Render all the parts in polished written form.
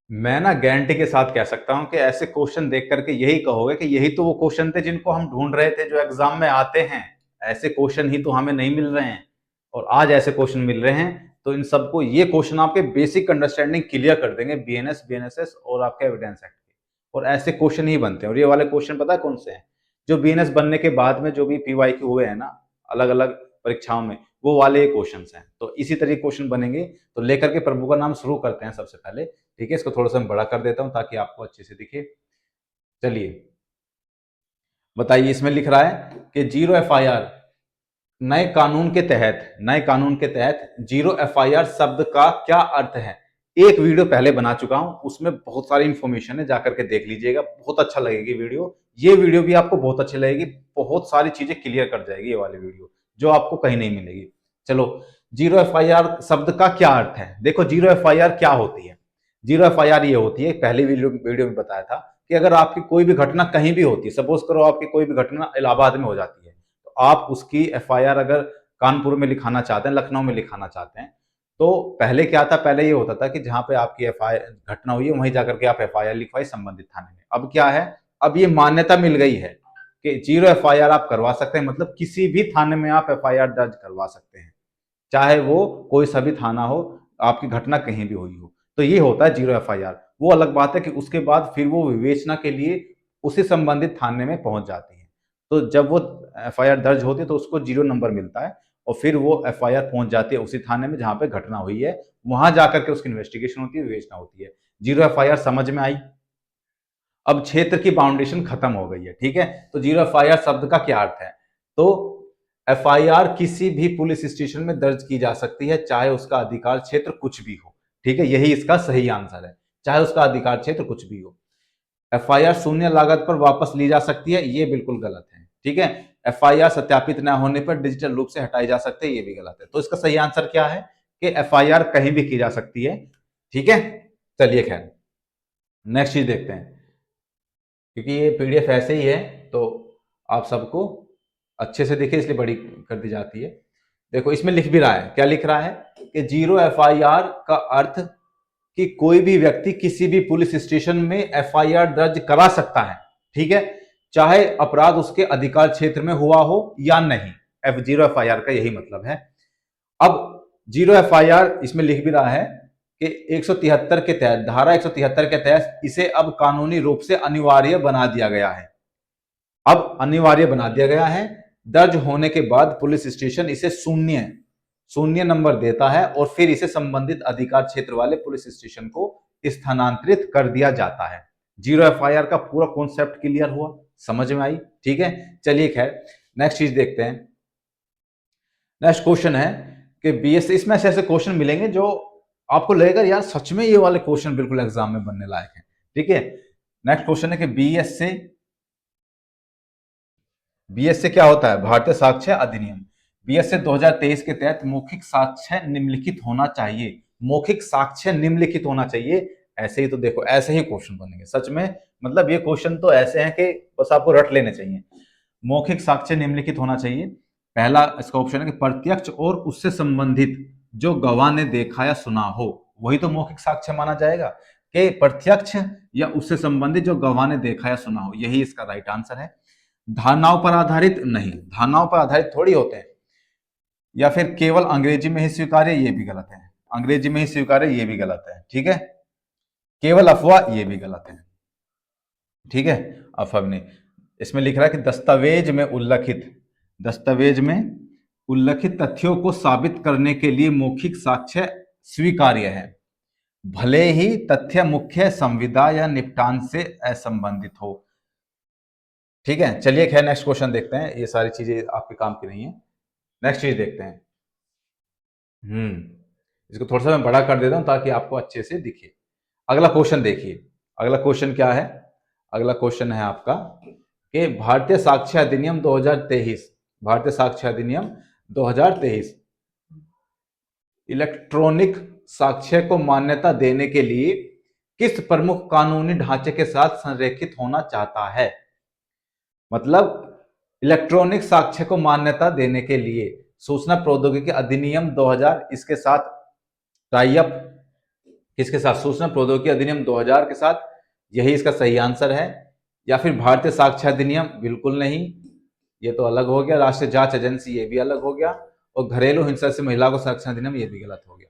मैं ना गारंटी के साथ कह सकता हूँ कि ऐसे क्वेश्चन देख करके यही कहोगे कि यही तो वो क्वेश्चन थे जिनको हम ढूंढ रहे थे, जो एग्जाम में आते हैं। ऐसे क्वेश्चन ही तो हमें नहीं मिल रहे हैं, और आज ऐसे क्वेश्चन मिल रहे हैं। तो इन सबको, ये क्वेश्चन आपके बेसिक अंडरस्टैंडिंग क्लियर कर देंगे बीएनएस, बीएनएसएस और आपके एविडेंस एक्ट के। और ऐसे क्वेश्चन ही बनते हैं। और ये वाले क्वेश्चन पता है कौन से हैं? जो बीएनएस बनने के बाद में जो भी पीवाईक्यू हुए हैं ना, अलग अलग परीक्षाओं में, वो वाले क्वेश्चन हैं। तो इसी तरह क्वेश्चन बनेंगे। तो लेकर के प्रभु का नाम शुरू करते हैं सबसे पहले। ठीक है, इसको थोड़ा सा मैं बड़ा कर देता हूं ताकि आपको अच्छे से दिखे। चलिए बताइए, इसमें लिख रहा है कि जीरो एफआईआर, नए कानून के तहत जीरो एफआईआर शब्द का क्या अर्थ है। एक वीडियो पहले बना चुका हूं, उसमें बहुत सारी इंफॉर्मेशन है, जाकर के देख लीजिएगा, बहुत अच्छा लगेगी वीडियो। ये वीडियो भी आपको बहुत अच्छी लगेगी, बहुत सारी चीजें क्लियर कर जाएगी ये वाली वीडियो, जो आपको कहीं नहीं मिलेगी। चलो, जीरो एफआईआर शब्द का क्या अर्थ है। देखो, जीरो एफआईआर क्या होती है। जीरो एफआईआर ये होती है, पहले वीडियो में बताया था कि अगर आपकी कोई भी घटना कहीं भी होती है, सपोज करो आपकी कोई भी घटना इलाहाबाद में हो जाती है, तो आप उसकी एफआईआर अगर कानपुर में लिखाना चाहते हैं, लखनऊ में लिखाना चाहते हैं, तो पहले क्या था, पहले ये होता था कि जहां पे आपकी एफआईआर घटना हुई है वहीं जाकर के आप एफआईआर लिखवाई संबंधित थाने में। अब क्या है, अब ये मान्यता मिल गई है कि जीरो एफआईआर आप करवा सकते हैं, मतलब किसी भी थाने में आप एफआईआर दर्ज करवा सकते हैं, चाहे वो कोई सा भी थाना हो, आपकी घटना कहीं भी हुई हो। तो ये होता है जीरो एफआईआर। वो अलग बात है कि उसके बाद फिर वो विवेचना के लिए उसी संबंधित थाने में पहुंच जाती है। तो जब वो एफआईआर दर्ज होती है तो उसको जीरो नंबर मिलता है, और फिर वो एफआईआर पहुंच जाती है उसी थाने में जहां पे घटना हुई है, वहां जाकर के उसकी इन्वेस्टिगेशन होती है, विवेचना होती है। जीरो एफआईआर समझ में आई। अब क्षेत्र की बाउंडेशन खत्म हो गई है, ठीक है। तो जीरो एफआईआर शब्द का क्या अर्थ है? तो एफआईआर किसी भी पुलिस स्टेशन में दर्ज की जा सकती है, चाहे उसका अधिकार क्षेत्र कुछ भी हो। ठीक है, यही इसका सही आंसर है, चाहे उसका अधिकार क्षेत्र कुछ भी हो। एफआईआर शून्य लागत पर वापस ली जा सकती है, ये बिल्कुल गलत है। ठीक है, एफआईआर सत्यापित न होने पर डिजिटल रूप से हटाई जा सकती है, ये भी गलत है। तो इसका सही आंसर क्या है कि एफआईआर कहीं भी की जा सकती है। ठीक है, चलिए खैर, नेक्स्ट चीज देखते हैं। क्योंकि ये पीडीएफ ऐसे ही है, तो आप सबको अच्छे से देखिए, इसलिए बड़ी कर दी जाती है। देखो, इसमें लिख भी रहा है, क्या लिख रहा है कि जीरो एफआईआर का अर्थ कि कोई भी व्यक्ति किसी भी पुलिस स्टेशन में एफआईआर दर्ज करा सकता है। ठीक है, चाहे अपराध उसके अधिकार क्षेत्र में हुआ हो या नहीं। एफ जीरो एफआईआर का यही मतलब है। अब जीरो एफआईआर इसमें लिख भी रहा है कि 173 के तहत, धारा 173 के तहत इसे अब कानूनी रूप से अनिवार्य बना दिया गया है। अब अनिवार्य बना दिया गया है। दर्ज होने के बाद पुलिस स्टेशन इसे शून्य शून्य नंबर देता है, और फिर इसे संबंधित अधिकार क्षेत्र वाले पुलिस स्टेशन को स्थानांतरित कर दिया जाता है। जीरो एफआईआर का पूरा कॉन्सेप्ट क्लियर हुआ, समझ में आई? ठीक है, चलिए खैर, नेक्स्ट चीज देखते हैं। नेक्स्ट क्वेश्चन है कि बीएससी, इसमें ऐसे ऐसे क्वेश्चन मिलेंगे जो आपको लगेगा यार सच में ये वाले क्वेश्चन बिल्कुल एग्जाम में बनने लायक है। ठीक है, नेक्स्ट क्वेश्चन है कि बीएससी क्या होता है? भारतीय साक्ष्य अधिनियम। बीएससी 2023 के तहत मौखिक साक्ष्य निम्नलिखित होना चाहिए। मौखिक साक्ष्य निम्नलिखित होना चाहिए। ऐसे ही तो देखो, ऐसे ही क्वेश्चन बनेंगे सच में। मतलब ये क्वेश्चन तो ऐसे हैं कि बस आपको रट लेने चाहिए। मौखिक साक्ष्य निम्नलिखित होना चाहिए। पहला इसका ऑप्शन है कि प्रत्यक्ष और उससे संबंधित जो गवाह ने देखा या सुना हो, वही तो मौखिक साक्ष्य माना जाएगा। कि प्रत्यक्ष या उससे संबंधित जो गवाह ने देखा या सुना हो, यही इसका राइट आंसर है। धारणाओं पर आधारित नहीं, धारणाओं पर आधारित थोड़ी होते हैं। या फिर केवल अंग्रेजी में ही स्वीकार्य, ये भी गलत है। अंग्रेजी में ही स्वीकार्य, ये भी गलत है। ठीक है, केवल अफवाह, ये भी गलत है। ठीक है, अफवाह नहीं। इसमें लिख रहा है कि दस्तावेज में उल्लिखित तथ्यों को साबित करने के लिए मौखिक साक्ष्य स्वीकार्य है, भले ही तथ्य मुख्य संविदा या निपटान से असंबंधित हो। ठीक है, चलिए खैर, नेक्स्ट क्वेश्चन देखते हैं। ये सारी चीजें आपके काम की नहीं है। नेक्स्ट चीज देखते हैं। इसको थोड़ा सा मैं बड़ा कर देता हूं ताकि आपको अच्छे से दिखे। अगला क्वेश्चन देखिए। अगला क्वेश्चन क्या है? अगला क्वेश्चन है आपका कि भारतीय साक्ष्य अधिनियम 2023, भारतीय साक्ष्य अधिनियम 2023 इलेक्ट्रॉनिक साक्ष्य को मान्यता देने के लिए किस प्रमुख कानूनी ढांचे के साथ संरेखित होना चाहता है? मतलब इलेक्ट्रॉनिक साक्ष्य को मान्यता देने के लिए सूचना प्रौद्योगिकी अधिनियम 2000 इसके साथ टाई अप किसके साथ? सूचना प्रौद्योगिकी अधिनियम 2000 के साथ, यही इसका सही आंसर है। या फिर भारतीय साक्ष्य अधिनियम, बिल्कुल नहीं, ये तो अलग हो गया। राष्ट्रीय जांच एजेंसी, ये भी अलग हो गया। और घरेलू हिंसा से महिला को संरक्षण अधिनियम, ये भी गलत हो गया।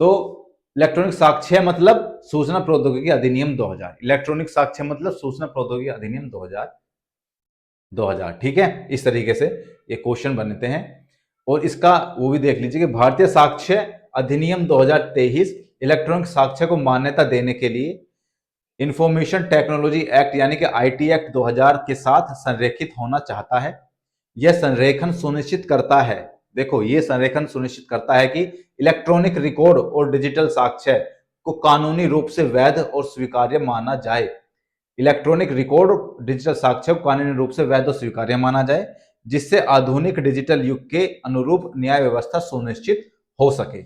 तो इलेक्ट्रॉनिक साक्ष्य मतलब सूचना प्रौद्योगिकी अधिनियम 2000, इलेक्ट्रॉनिक साक्ष्य मतलब सूचना प्रौद्योगिकी अधिनियम 2000। ठीक है, इस तरीके से ये क्वेश्चन बनते हैं। और इसका वो भी देख लीजिए कि भारतीय साक्ष्य अधिनियम 2023 इलेक्ट्रॉनिक साक्ष्य को मान्यता देने के लिए इंफॉर्मेशन टेक्नोलॉजी एक्ट यानी कि आईटी एक्ट 2000 के साथ संरेखित होना चाहता है। यह संरेखन सुनिश्चित करता है, देखो ये संरेखन सुनिश्चित करता है कि इलेक्ट्रॉनिक रिकॉर्ड और डिजिटल साक्ष्य को कानूनी रूप से वैध और स्वीकार्य माना जाए। इलेक्ट्रॉनिक रिकॉर्ड डिजिटल साक्ष्य को कानूनी रूप से वैध और स्वीकार्य माना जाए, जिससे आधुनिक डिजिटल युग के अनुरूप न्याय व्यवस्था सुनिश्चित हो सके।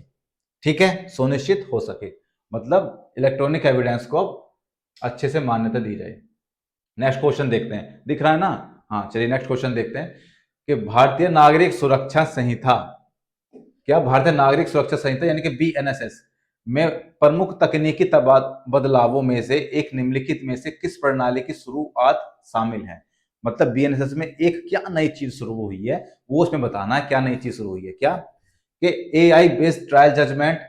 ठीक है, सुनिश्चित हो सके मतलब इलेक्ट्रॉनिक एविडेंस को अच्छे से मान्यता दी जाए। नेक्स्ट क्वेश्चन देखते हैं, दिख रहा है ना? हाँ चलिए नेक्स्ट क्वेश्चन देखते हैं कि भारतीय नागरिक सुरक्षा संहिता, क्या भारतीय नागरिक सुरक्षा संहिता यानी कि बीएनएसएस में प्रमुख तकनीकी बदलावों में से एक निम्नलिखित में से किस प्रणाली की शुरुआत शामिल है? मतलब बीएनएसएस में एक क्या नई चीज शुरू हुई है, वो उसमें बताना है क्या नई चीज शुरू हुई है। क्या कि AI based trial judgement,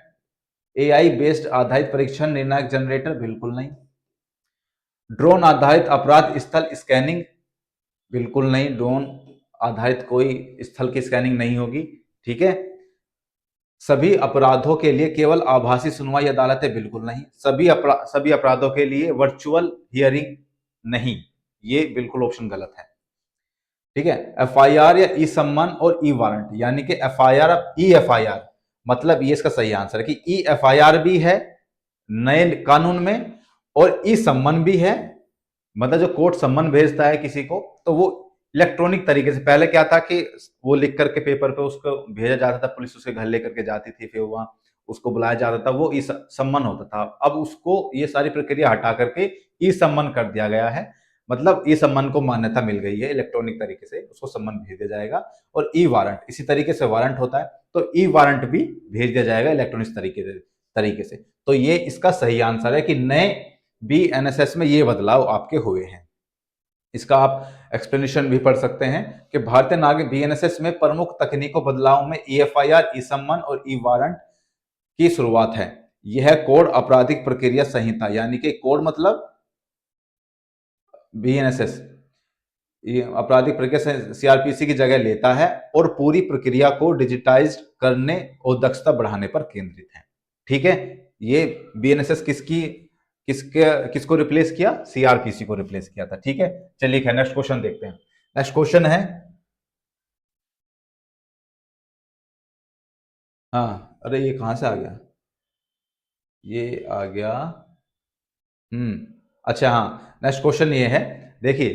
AI based आधारित परीक्षण निर्णायक जनरेटर, बिल्कुल नहीं। ड्रोन आधारित अपराध स्थल स्कैनिंग, बिल्कुल नहीं, ड्रोन आधारित कोई स्थल की स्कैनिंग नहीं होगी। ठीक है, सभी अपराधों के लिए केवल आभासी सुनवाई अदालतें, बिल्कुल नहीं। सभी अपराधों के लिए वर्चुअल हियरिंग, नहीं, ये बिल्कुल ऑप्शन गलत है। ठीक है, एफआईआर या ई सम्मन और ई वारंट, यानी कि एफआईआर ई एफआईआर, मतलब ये इसका सही आंसर है कि ई एफआईआर भी है नए कानून में और ई सम्मन भी है। मतलब जो कोर्ट सम्मन भेजता है किसी को तो वो इलेक्ट्रॉनिक तरीके से, पहले क्या था कि वो लिख करके पेपर पे उसको भेजा जाता था, पुलिस उसके घर लेकर के जाती थी, फिर वहां उसको बुलाया जाता था, वो ई सम्मन होता था। अब उसको ये सारी प्रक्रिया हटा करके ई सम्मन कर दिया गया है। मतलब ई सम्मन को मान्यता मिल गई है, इलेक्ट्रॉनिक तरीके से उसको सम्मन भेज दिया जाएगा। और ई वारंट इसी तरीके से वारंट होता है, तो ई वारंट भी भेज दिया जाएगा इलेक्ट्रॉनिक तरीके से। तो ये इसका सही आंसर है कि नए बीएनएसएस में ये बदलाव आपके हुए हैं। इसका आप एक्सप्लेनेशन भी पढ़ सकते हैं कि भारतीय नागरिक बीएनएसएस में प्रमुख तकनीकों बदलाव में ईएफआईआर, ई सम्मन और ई वारंट की शुरुआत है। यह कोड आपराधिक प्रक्रिया संहिता, यानी कि कोड मतलब बीएनएसएस, ये आपराधिक प्रक्रिया सीआरपीसी की जगह लेता है और पूरी प्रक्रिया को डिजिटाइज करने और दक्षता बढ़ाने पर केंद्रित है। ठीक है, ये बीएनएसएस किसको रिप्लेस किया? सीआरपीसी को रिप्लेस किया था। ठीक है, चलिए नेक्स्ट क्वेश्चन देखते हैं। नेक्स्ट क्वेश्चन है, हाँ अरे ये कहां से आ गया, ये आ गया, अच्छा हाँ, नेक्स्ट क्वेश्चन ये है, देखिए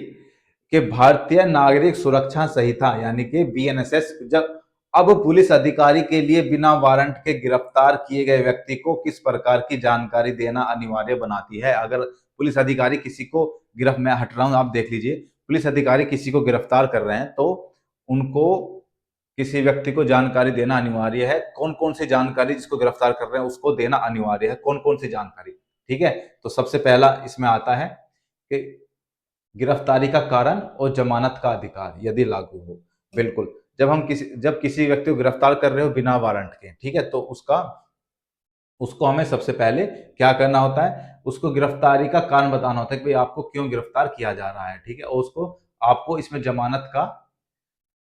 कि भारतीय नागरिक सुरक्षा संहिता यानी कि बीएनएसएस जब अब पुलिस अधिकारी के लिए बिना वारंट के गिरफ्तार किए गए व्यक्ति को किस प्रकार की जानकारी देना अनिवार्य बनाती है? अगर पुलिस अधिकारी किसी को मैं हट रहा हूं, आप देख लीजिए, पुलिस अधिकारी किसी को गिरफ्तार कर रहे हैं तो उनको किसी व्यक्ति को जानकारी देना अनिवार्य है। कौन कौन सी जानकारी जिसको गिरफ्तार कर रहे हैं उसको देना अनिवार्य है, कौन कौन सी जानकारी? ठीक है, तो सबसे पहला इसमें आता है कि गिरफ्तारी का कारण और जमानत का अधिकार यदि लागू हो, बिल्कुल। जब किसी व्यक्ति को गिरफ्तार कर रहे हो बिना वारंट के, ठीक है, तो उसको हमें सबसे पहले क्या करना होता है, उसको गिरफ्तारी का कारण बताना होता है कि भाई आपको क्यों गिरफ्तार किया जा रहा है। ठीक है, और उसको आपको इसमें जमानत का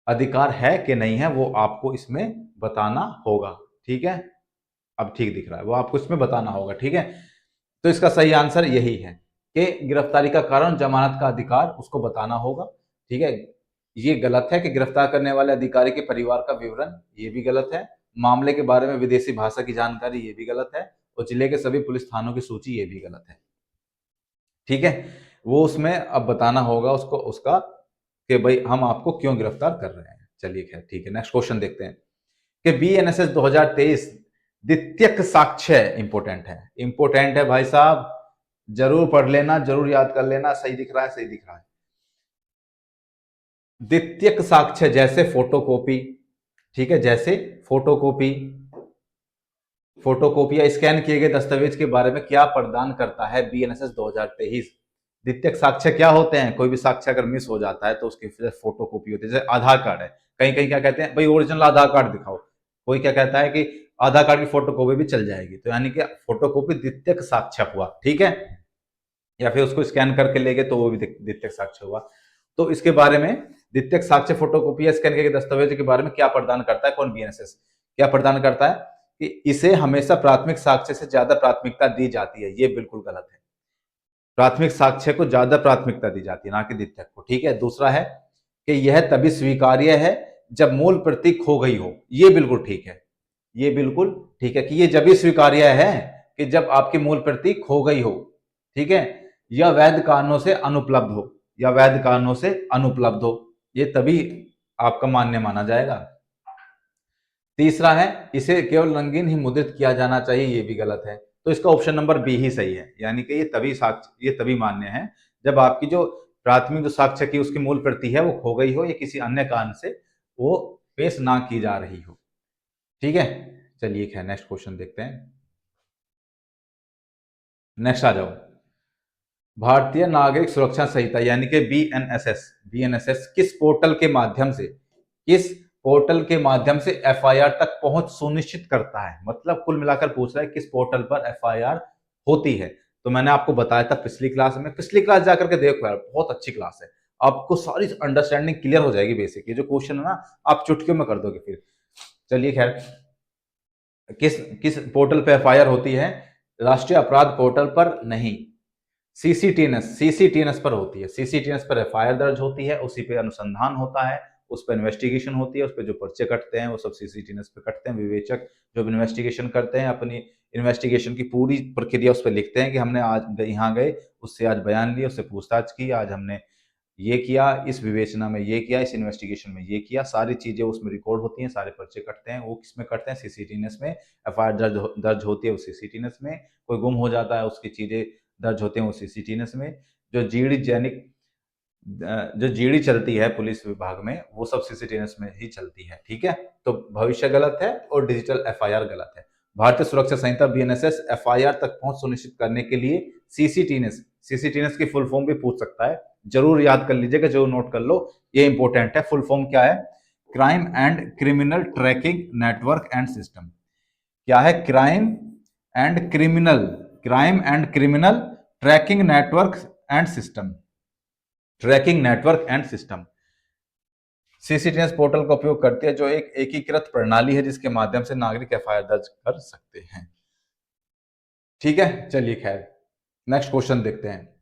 अधिकार है कि नहीं है वो आपको इसमें बताना होगा। ठीक है, अब ठीक दिख रहा है, वो आपको इसमें बताना होगा। ठीक है, तो इसका सही आंसर यही है कि गिरफ्तारी का कारण, जमानत का अधिकार उसको बताना होगा। ठीक है, ये गलत है कि गिरफ्तार करने वाले अधिकारी के परिवार का विवरण, ये भी गलत है। मामले के बारे में विदेशी भाषा की जानकारी, ये भी गलत है। और जिले के सभी पुलिस थानों की सूची, ये भी गलत है। ठीक है, वो उसमें अब बताना होगा उसको उसका कि भाई हम आपको क्यों गिरफ्तार कर रहे हैं। चलिए खैर ठीक है, नेक्स्ट क्वेश्चन देखते हैं कि बीएनएसएस 2023 द्वितीयक साक्ष्य, इंपोर्टेंट है, इंपोर्टेंट है भाई साहब, जरूर पढ़ लेना, जरूर याद कर लेना। सही दिख रहा है, सही दिख रहा है। द्वितीयक साक्ष्य जैसे फोटोकॉपी, ठीक है, जैसे फोटोकॉपी, फोटोकॉपी या स्कैन किए गए दस्तावेज के बारे में क्या प्रदान करता है बीएनएसएस 2023? द्वितीयक साक्ष्य क्या होते हैं? कोई भी साक्ष्य अगर मिस हो जाता है तो उसकी फोटोकॉपी होती है। जैसे आधार कार्ड है, कहीं कहीं क्या कहते हैं, भाई ओरिजिनल आधार कार्ड दिखाओ। कोई क्या कहता है कि आधार कार्ड की फोटोकॉपी भी चल जाएगी। तो यानी कि फोटोकॉपी द्वितीयक साक्ष्य हुआ, ठीक है। या फिर उसको स्कैन करके ले गए तो वो भी द्वितीयक साक्ष्य हुआ। तो इसके बारे में द्वितीयक साक्ष्य फोटोकॉपी या स्कैन किए गए दस्तावेज के बारे में क्या प्रदान करता है? कौन? बीएनएसएस क्या प्रदान करता है कि इसे हमेशा प्राथमिक साक्ष्य से ज्यादा प्राथमिकता दी जाती है। ये बिल्कुल गलत है। प्राथमिक साक्ष्य को ज्यादा प्राथमिकता दी जाती है, ना कि द्वितीयक को, ठीक है। दूसरा है कि यह तभी स्वीकार्य है जब मूल प्रति खो गई हो। ये बिल्कुल ठीक है। ये बिल्कुल ठीक है कि ये जब भी स्वीकार्य है कि जब आपकी मूल प्रति खो गई हो, ठीक है, या वैध कारणों से अनुपलब्ध हो, या वैध कारणों से अनुपलब्ध हो, ये तभी आपका मान्य माना जाएगा। तीसरा है इसे केवल रंगीन ही मुद्रित किया जाना चाहिए। ये भी गलत है। तो इसका ऑप्शन नंबर बी ही सही है। यानी कि ये तभी मान्य है जब आपकी जो प्राथमिक जो साक्ष्य की उसकी मूल प्रति है वो खो गई हो या किसी अन्य कारण से वो पेश ना की जा रही हो, ठीक है। चलिए खैर नेक्स्ट क्वेश्चन देखते हैं। नेक्स्ट आ जाओ। भारतीय नागरिक सुरक्षा संहिता यानी कि बीएनएसएस किस पोर्टल के माध्यम से एफआईआर तक पहुंच सुनिश्चित करता है? मतलब कुल मिलाकर पूछ रहा है किस पोर्टल पर एफआईआर होती है। तो मैंने आपको बताया था पिछली क्लास जाकर के देखो यार, बहुत अच्छी क्लास है। आपको सारी अंडरस्टैंडिंग क्लियर हो जाएगी। बेसिक ये जो क्वेश्चन है ना, आप चुटकियों में कर दोगे फिर। चलिए खैर, किस किस पोर्टल पे एफआईआर होती है? राष्ट्रीय अपराध पोर्टल पर नहीं, सीसीटीएनएस पर होती है। सीसीटीएनएस पर एफआईआर दर्ज होती है, उसी पे अनुसंधान होता है, उस पर इन्वेस्टिगेशन होती है, उस पर जो पर्चे कटते हैं वो सब सीसीटीएनएस पे कटते हैं। विवेचक जो इन्वेस्टिगेशन करते हैं अपनी इन्वेस्टिगेशन की पूरी प्रक्रिया उस पर लिखते हैं कि हमने आज यहाँ गए, उससे आज बयान लिए, उससे पूछताछ की, आज हमने ये किया, इस विवेचना में ये किया, इस इन्वेस्टिगेशन में ये किया, सारी चीजें उसमें रिकॉर्ड होती हैं, सारे पर्चे कटते हैं। वो किस में कटते हैं? सीसीटीएनएस में। एफआईआर दर्ज होती है वो सीसीटीएनएस में। कोई गुम हो जाता है उसकी चीजें दर्ज होते हैं वो सीसीटीएनएस में। जो जीडी चलती है पुलिस विभाग में वो सब सीसीटीएनएस में ही चलती है, ठीक है। तो भविष्य गलत है और डिजिटल एफआईआर गलत है। भारतीय सुरक्षा संहिता बीएनएसएस एफआईआर तक पहुंच सुनिश्चित करने के लिए सीसीटीएनएस की फुल फॉर्म भी पूछ सकता है। जरूर याद कर लीजिएगा, जरूर नोट कर लो, ये इंपॉर्टेंट है। फुल फॉर्म क्या है? Crime and criminal tracking network and system. क्या है? Crime and criminal tracking network and system. Tracking network and system CCTNS portal का उपयोग करती है, जो एक एकीकृत प्रणाली है जिसके माध्यम से नागरिक एफआईआर दर्ज कर सकते हैं, ठीक है। चलिए खैर नेक्स्ट क्वेश्चन देखते हैं।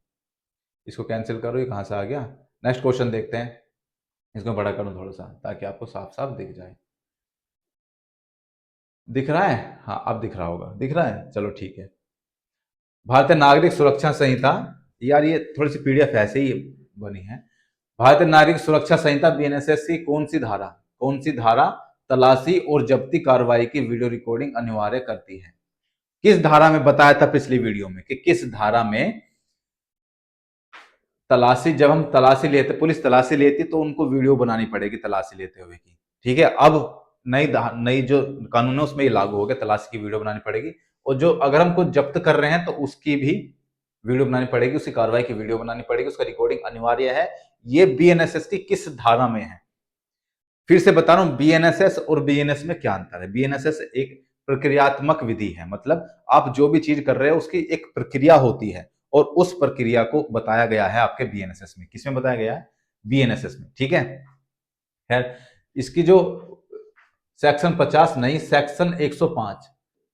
इसको कैंसिल करो, ये कहां से आ गया। नेक्स्ट क्वेश्चन देखते हैं। इसको बड़ा करूं थोड़ा सा ताकि आपको साफ साफ दिख जाए। दिख रहा है? हाँ अब दिख रहा होगा। दिख रहा है, चलो ठीक है। भारतीय नागरिक सुरक्षा संहिता, यार ये थोड़ी सी पीडीएफ ऐसे ही बनी है। भारतीय नागरिक सुरक्षा संहिता बीएनएसएस की कौन सी धारा तलाशी और जब्ती कार्रवाई की वीडियो रिकॉर्डिंग अनिवार्य करती है? किस धारा में? बताया था पिछली वीडियो में कि किस धारा में तलाशी, जब हम तलाशी लेते, पुलिस तलाशी लेती तो उनको वीडियो बनानी पड़ेगी तलाशी लेते हुए की, ठीक है। अब नई जो कानून है उसमें ये लागू हो गया, तलाशी की वीडियो बनानी पड़ेगी। और जो अगर हम कुछ जब्त कर रहे हैं तो उसकी भी वीडियो बनानी पड़ेगी, उसकी कार्रवाई की वीडियो बनानी पड़ेगी, उसका रिकॉर्डिंग अनिवार्य है। ये बीएनएसएस की किस धारा में है? फिर से बता रहा हूं, बीएनएसएस और बीएनएस में क्या अंतर है। बीएनएसएस एक प्रक्रियात्मक विधि है, मतलब आप जो भी चीज कर रहे हो उसकी एक प्रक्रिया होती है और उस प्रक्रिया को बताया गया है आपके बीएनएसएस में। किसमें बताया गया है? बीएनएसएस में, ठीक है। खैर इसकी जो सेक्शन 50 नहीं, सेक्शन 105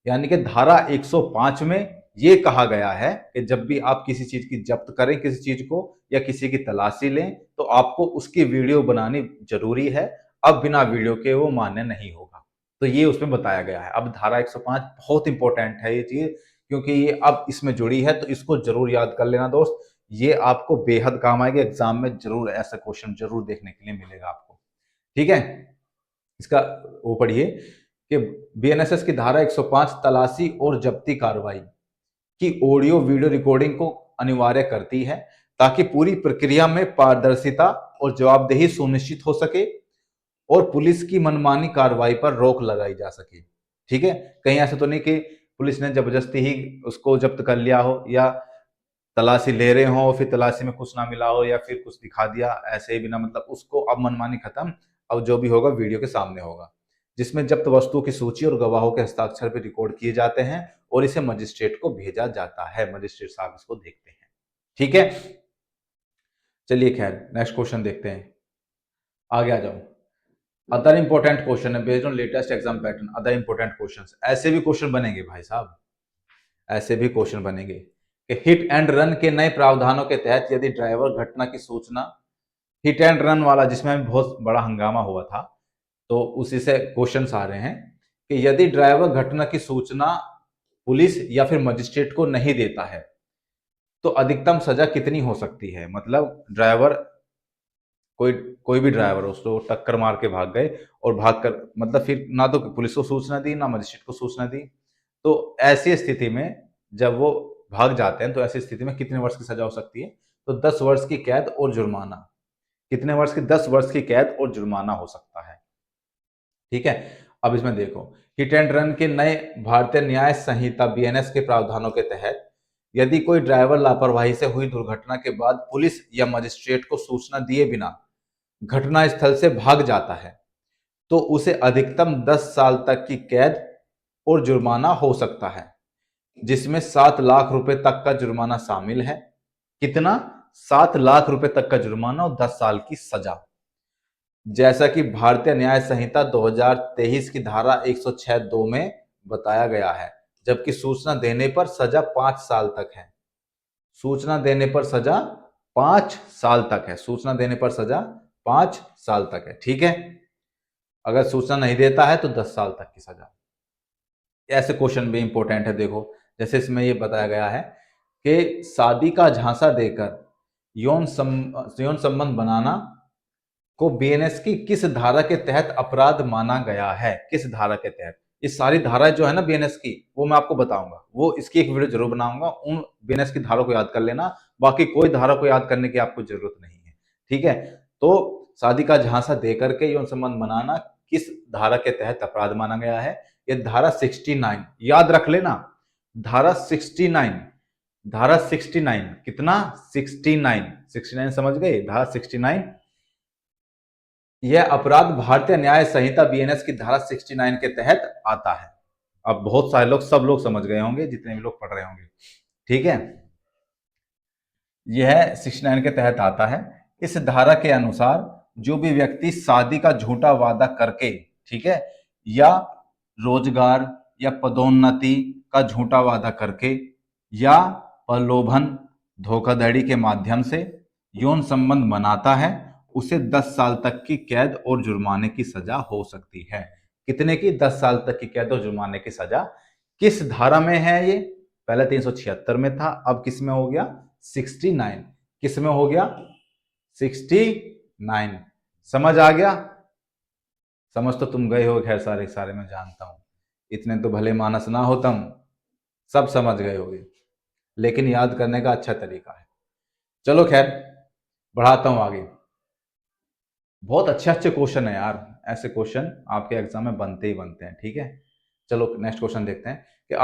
यानी कि धारा 105 में ये कहा गया है कि जब भी आप किसी चीज की जब्त करें, किसी चीज को या किसी की तलाशी लें, तो आपको उसकी वीडियो बनानी जरूरी है। अब बिना वीडियो के वो मान्य नहीं होगा। तो ये उसमें बताया गया है। अब धारा 105 बहुत इंपॉर्टेंट है ये चीज, क्योंकि ये अब इसमें जुड़ी है, तो इसको जरूर याद कर लेना दोस्त। ये आपको बेहद काम आएगा एग्जाम में, जरूर ऐसा क्वेश्चन जरूर देखने के लिए मिलेगा आपको, ठीक है। इसका वो पढ़िए कि बीएनएसएस की धारा 105 तलाशी और जब्ती कार्रवाई की ऑडियो वीडियो रिकॉर्डिंग को अनिवार्य करती है ताकि पूरी प्रक्रिया में पारदर्शिता और जवाबदेही सुनिश्चित हो सके और पुलिस की मनमानी कार्रवाई पर रोक लगाई जा सके, ठीक है, कहीं ऐसा तो नहीं कि पुलिस ने जबरदस्ती ही उसको जब्त कर लिया हो, या तलाशी ले रहे हो फिर तलाशी में कुछ ना मिला हो, या फिर कुछ दिखा दिया ऐसे ही बिना मतलब, उसको अब मनमानी खत्म। अब जो भी होगा वीडियो के सामने होगा, जिसमें जब्त वस्तुओं की सूची और गवाहों के हस्ताक्षर पे रिकॉर्ड किए जाते हैं और इसे मजिस्ट्रेट को भेजा जाता है। मजिस्ट्रेट साहब इसको देखते हैं। ठीक है, चलिए खैर नेक्स्ट क्वेश्चन देखते हैं। आगे आ जाओ। अदर इंपॉर्टेंट क्वेश्चन है based on latest exam pattern. Other important question, ऐसे भी क्वेश्चन बनेंगे भाई साहब, ऐसे भी क्वेश्चन बनेंगे कि हिट एंड रन के नए प्रावधानों के तहत यदि ड्राइवर घटना की सूचना, हिट एंड रन वाला जिसमें बहुत बड़ा हंगामा हुआ था, तो उसी से क्वेश्चंस आ रहे हैं कि यदि ड्राइवर घटना की सूचना पुलिस या फिर मजिस्ट्रेट को नहीं देता है तो अधिकतम सजा कितनी हो सकती है। मतलब ड्राइवर, कोई कोई भी ड्राइवर उसको टक्कर मार के भाग गए और भाग कर मतलब फिर ना तो पुलिस को सूचना दी ना मजिस्ट्रेट को सूचना दी, तो ऐसी स्थिति में जब वो भाग जाते हैं तो ऐसी स्थिति में कितने वर्ष की सजा हो सकती है। तो 10 वर्ष की कैद और जुर्माना। कितने वर्ष की? 10 वर्ष की कैद और जुर्माना हो सकता है। ठीक है, अब इसमें देखो, हिट एंड रन के नए भारतीय न्याय संहिता बीएनएस के प्रावधानों के तहत यदि कोई ड्राइवर लापरवाही से हुई दुर्घटना के बाद पुलिस या मजिस्ट्रेट को सूचना दिए बिना घटना स्थल से भाग जाता है तो उसे अधिकतम 10 साल तक की कैद और जुर्माना हो सकता है, जिसमें 7 लाख रुपए तक का जुर्माना शामिल है। कितना? 7 लाख रुपए तक का जुर्माना और 10 साल की सजा, जैसा कि भारतीय न्याय संहिता 2023 की धारा 106(2) में बताया गया है। जबकि सूचना देने पर सजा 5 साल तक है। सूचना देने पर सजा 5 साल तक है। सूचना देने पर सजा 5 साल तक है। ठीक है, अगर सूचना नहीं देता है तो 10 साल तक की सजा। ऐसे क्वेश्चन भी इंपॉर्टेंट है। देखो, जैसे इसमें ये बताया गया है कि शादी का झांसा देकर यौन संबंध बनाना को बीएनएस की किस धारा के तहत अपराध माना गया है। किस धारा के तहत? ये सारी धाराएं जो है ना बीएनएस की, वो मैं आपको बताऊंगा, वो इसकी एक वीडियो जरूर बनाऊंगा। उन बीएनएस की धारा को याद कर लेना, बाकी कोई धारा को याद करने की आपको जरूरत नहीं है। ठीक है, तो शादी का झांसा देकर के यौन संबंध बनाना किस धारा के तहत अपराध माना गया है? ये धारा 69, याद रख लेना, धारा 69। धारा 69 कितना? 69 समझ गए? धारा 69 यह अपराध भारतीय न्याय संहिता बीएनएस की धारा 69 के तहत आता है। अब बहुत सारे लोग, सब लोग समझ गए होंगे जितने भी लोग पढ़ रहे होंगे। ठीक है, यह 69 के तहत आता है। इस धारा के अनुसार जो भी व्यक्ति शादी का झूठा वादा करके, ठीक है, या रोजगार या पदोन्नति का झूठा वादा करके या प्रलोभन धोखाधड़ी के माध्यम से यौन संबंध बनाता है उसे 10 साल तक की कैद और जुर्माने की सजा हो सकती है। कितने की? 10 साल तक की कैद और जुर्माने की सजा। किस धारा में है ये? पहले 376 में था, अब किस में हो गया? 69। किस में हो गया? 69। समझ आ गया? समझ तो तुम गए हो खैर, सारे सारे मैं जानता हूं, इतने तो भले मानस ना हो तुम, सब समझ गए होगे, लेकिन याद करने का अच्छा तरीका है। चलो खैर, बढ़ाता हूं आगे। बहुत अच्छे अच्छे क्वेश्चन है यार, ऐसे क्वेश्चन आपके एग्जाम में बनते ही बनते हैं। ठीक है, चलो नेक्स्ट क्वेश्चन देखते हैं कि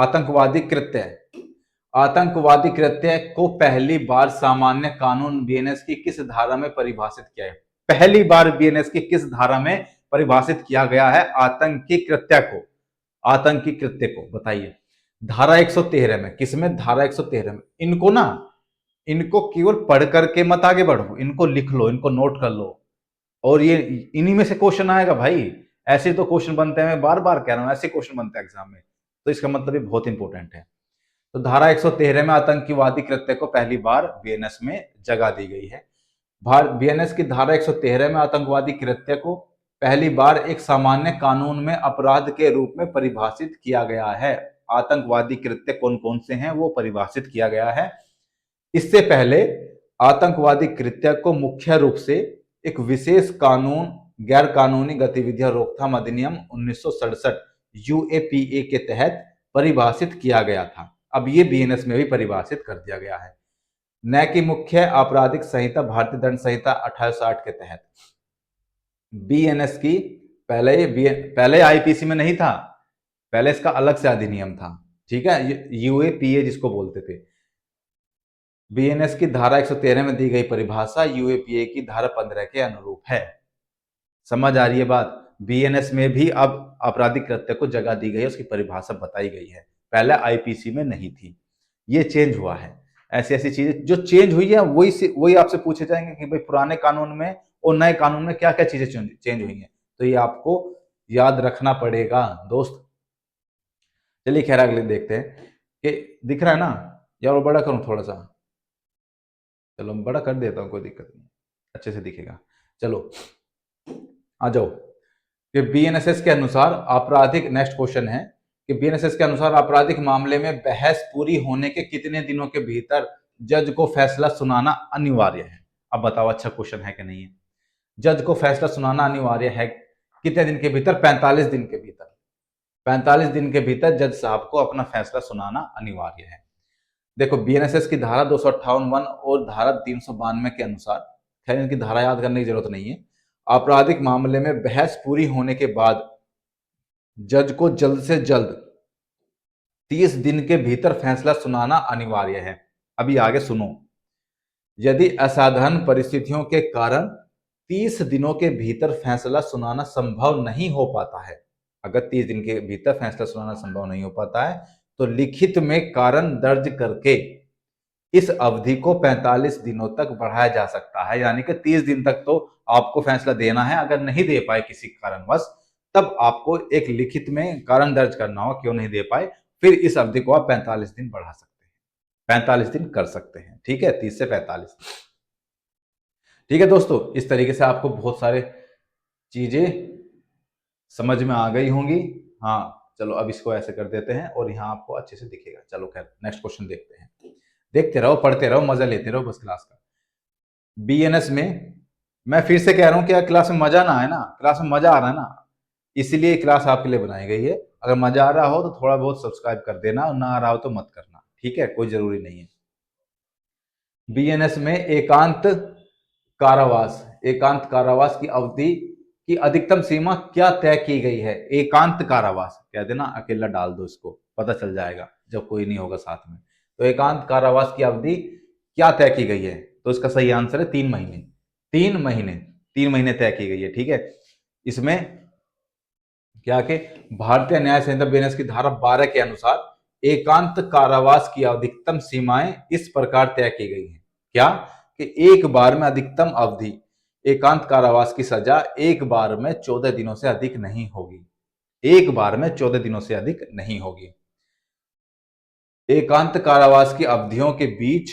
आतंकवादी कृत्य को पहली बार सामान्य कानून बीएनएस की किस धारा में परिभाषित किया है? पहली बार बीएनएस की किस धारा में परिभाषित किया गया है आतंकी कृत्य को? आतंकी कृत्य को बताइए। धारा 113 में। किसमें? धारा 113 में। इनको केवल पढ़ करके मत आगे बढ़ो, इनको लिख लो, इनको नोट कर लो, और ये इन्हीं में से क्वेश्चन आएगा भाई। ऐसे तो क्वेश्चन बनते हैं, मैं बार बार कह रहा हूं, ऐसे क्वेश्चन बनते हैं एग्जाम में, तो इसका मतलब ये बहुत इंपॉर्टेंट है। तो धारा 113 में आतंकवादी कृत्य को पहली बार बीएनएस में जगह दी गई है। बीएनएस की धारा 113 में आतंकवादी कृत्य को पहली बार एक सामान्य कानून में अपराध के रूप में परिभाषित किया गया है। आतंकवादी कृत्य कौन कौन से हैं वो परिभाषित किया गया है। इससे पहले आतंकवादी कृत्य को मुख्य रूप से एक विशेष कानून, गैर कानूनी गतिविधियां रोकथाम अधिनियम 1967 यूएपीए के तहत परिभाषित किया गया था। अब ये बीएनएस में भी परिभाषित कर दिया गया है, न कि मुख्य आपराधिक संहिता भारतीय दंड संहिता 1860 के तहत। बीएनएस की पहले आईपीसी में नहीं था, पहले इसका अलग से अधिनियम था, ठीक है, यूएपीए जिसको बोलते थे। बीएनएस की धारा 113 में दी गई परिभाषा यूएपीए की धारा 15 के अनुरूप है। समझ आ रही है बात? बीएनएस में भी अब आपराधिक कृत्य को जगह दी गई है, उसकी परिभाषा बताई गई है, पहले आईपीसी में नहीं थी, ये चेंज हुआ है। ऐसी ऐसी चीजें जो चेंज हुई है वही आपसे पूछे जाएंगे कि भाई पुराने कानून में और नए कानून में क्या क्या चीजें चेंज हुई हैं, तो ये आपको याद रखना पड़ेगा दोस्त। चलिए खैर अगले देखते हैं कि दिख रहा है ना यार, वो बड़ा करूं थोड़ा सा, चलो मैं बड़ा कर देता हूँ, कोई दिक्कत नहीं, अच्छे से दिखेगा। चलो आ जाओ कि बीएनएसएस के अनुसार आपराधिक, नेक्स्ट क्वेश्चन है कि बीएनएसएस के अनुसार आपराधिक मामले में बहस पूरी होने के कितने दिनों के भीतर जज को फैसला सुनाना अनिवार्य है। अब बताओ अच्छा क्वेश्चन है कि नहीं है। जज को फैसला सुनाना अनिवार्य है कितने दिन के भीतर? 45 दिन के भीतर। 45 दिन के भीतर जज साहब को अपना फैसला सुनाना अनिवार्य है। देखो बीएनएसएस की धारा 258 और धारा 392 के अनुसार, खैर इनकी धारा याद करने की जरूरत नहीं है, आपराधिक मामले में बहस पूरी होने के बाद जज को जल्द से जल्द 30 दिन के भीतर फैसला सुनाना अनिवार्य है। अभी आगे सुनो, यदि असाधारण परिस्थितियों के कारण 30 दिनों के भीतर फैसला सुनाना संभव नहीं हो पाता है, अगर 30 दिन के भीतर फैसला सुनाना संभव नहीं हो पाता है तो लिखित में कारण दर्ज करके इस अवधि को 45 दिनों तक बढ़ाया जा सकता है। यानी कि 30 दिन तक तो आपको फैसला देना है, अगर नहीं दे पाए किसी कारणवश तब आपको एक लिखित में कारण दर्ज करना होगा क्यों नहीं दे पाए, फिर इस अवधि को आप 45 दिन बढ़ा सकते हैं, 45 दिन कर सकते हैं, ठीक है, 30 से 45। ठीक है दोस्तों, इस तरीके से आपको बहुत सारे चीजें समझ में आ गई होंगी। हाँ चलो अब इसको ऐसे कर देते हैं और यहाँ आपको अच्छे से दिखेगा। चलो खैर नेक्स्ट क्वेश्चन देखते हैं, देखते रहो, पढ़ते रहो, मजा लेते रहो बस क्लास का। बीएनएस में मैं फिर से कह रहा हूँ कि यार क्लास में मजा ना आए ना, क्लास में मजा आ रहा है ना, इसीलिए क्लास आपके लिए बनाई गई है। अगर मजा आ रहा हो तो थोड़ा बहुत सब्सक्राइब कर देना और ना आ रहा हो तो मत करना, ठीक है, कोई जरूरी नहीं है। बीएनएस में एकांत कारावास की अवधि की अधिकतम सीमा क्या तय की गई है? एकांत कारावास कह देना, अकेला डाल दो, इसको पता चल जाएगा जब कोई नहीं होगा साथ में। तो एकांत कारावास की अवधि क्या तय की गई है? तो इसका सही आंसर है 3 महीने। 3 महीने तय की गई है, ठीक है। इसमें क्या कि भारतीय न्याय संहिता बीएनएस की धारा 12 के अनुसार एकांत कारावास की अधिकतम सीमाएं इस प्रकार तय की गई हैं। क्या कि एक बार में अधिकतम अवधि एकांत कारावास की सजा एक बार में 14 दिनों से अधिक नहीं होगी, एक बार में 14 दिनों से अधिक नहीं होगी। एकांत कारावास की अवधियों के बीच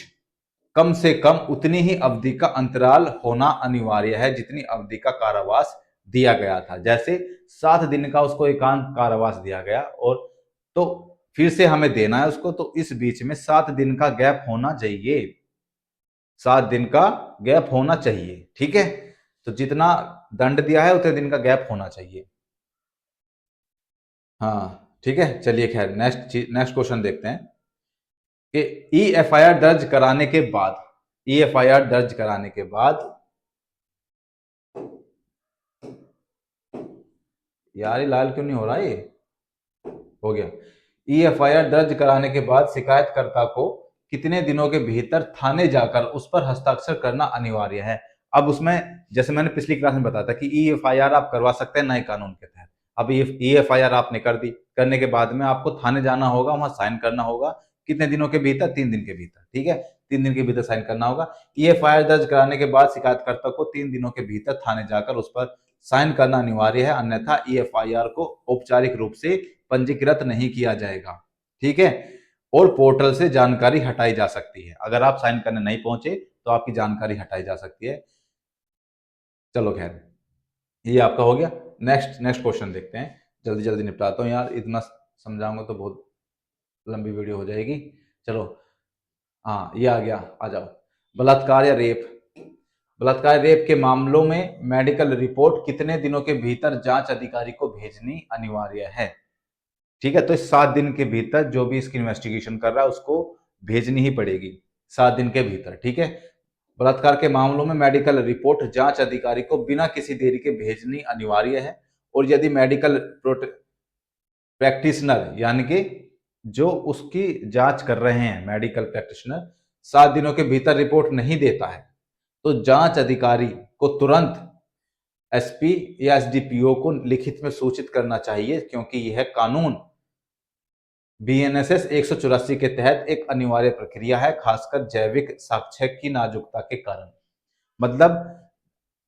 कम से कम उतनी ही अवधि का अंतराल होना अनिवार्य है जितनी अवधि का कारावास दिया गया था। जैसे 7 दिन का उसको एकांत कारावास दिया गया और तो फिर से हमें देना है उसको, तो इस बीच में 7 दिन का गैप होना चाहिए, 7 दिन का गैप होना चाहिए, ठीक है। तो जितना दंड दिया है उतने दिन का गैप होना चाहिए। हाँ ठीक है, चलिए खैर नेक्स्ट क्वेश्चन देखते हैं कि ईएफआईआर दर्ज कराने के बाद, ईएफआईआर दर्ज कराने के बाद, यार ये लाल क्यों नहीं हो रहा, ये हो गया। ईएफआईआर दर्ज कराने के बाद शिकायतकर्ता को कितने दिनों के भीतर थाने जाकर उस पर हस्ताक्षर करना अनिवार्य है? अब उसमें जैसे मैंने पिछली क्लास में बताया था कि ईएफआईआर आप करवा सकते हैं नए कानून के तहत। अब ईएफआईआर आपने कर दी, करने के बाद में आपको थाने जाना होगा, वहां साइन करना होगा, कितने दिनों के भीतर? 3 दिन के भीतर, ठीक है, 3 दिन के भीतर साइन करना होगा। ईएफआईआर दर्ज कराने के बाद शिकायतकर्ता को 3 दिनों के भीतर थाने जाकर उस पर साइन करना अनिवार्य है, अन्यथा ईएफआईआर को औपचारिक रूप से पंजीकृत नहीं किया जाएगा, ठीक है, और पोर्टल से जानकारी हटाई जा सकती है। अगर आप साइन करने नहीं पहुंचे तो आपकी जानकारी हटाई जा सकती है। चलो खैर ये आपका हो गया। नेक्स्ट क्वेश्चन देखते हैं, जल्दी जल्दी निपटाता हूँ यार, इतना समझाऊंगा तो बहुत लंबी वीडियो हो जाएगी। चलो हाँ ये आ गया, आ जाओ। बलात्कार या रेप, बलात्कार रेप के मामलों में मेडिकल रिपोर्ट कितने दिनों के भीतर जांच अधिकारी को भेजनी अनिवार्य है? ठीक है, तो 7 दिन के भीतर जो भी इसकी इन्वेस्टिगेशन कर रहा है उसको भेजनी ही पड़ेगी, 7 दिन के भीतर, ठीक है। बलात्कार के मामलों में मेडिकल रिपोर्ट जांच अधिकारी को बिना किसी देरी के भेजनी अनिवार्य है, और यदि मेडिकल प्रैक्टिशनर यानी कि जो उसकी जांच कर रहे हैं, मेडिकल प्रैक्टिशनर 7 दिनों के भीतर रिपोर्ट नहीं देता है तो जांच अधिकारी को तुरंत एसपी या एसडीपीओ को लिखित में सूचित करना चाहिए, क्योंकि यह कानून बीएनएसएस 184 के तहत एक अनिवार्य प्रक्रिया है, खासकर जैविक साक्ष्य की नाजुकता के कारण। मतलब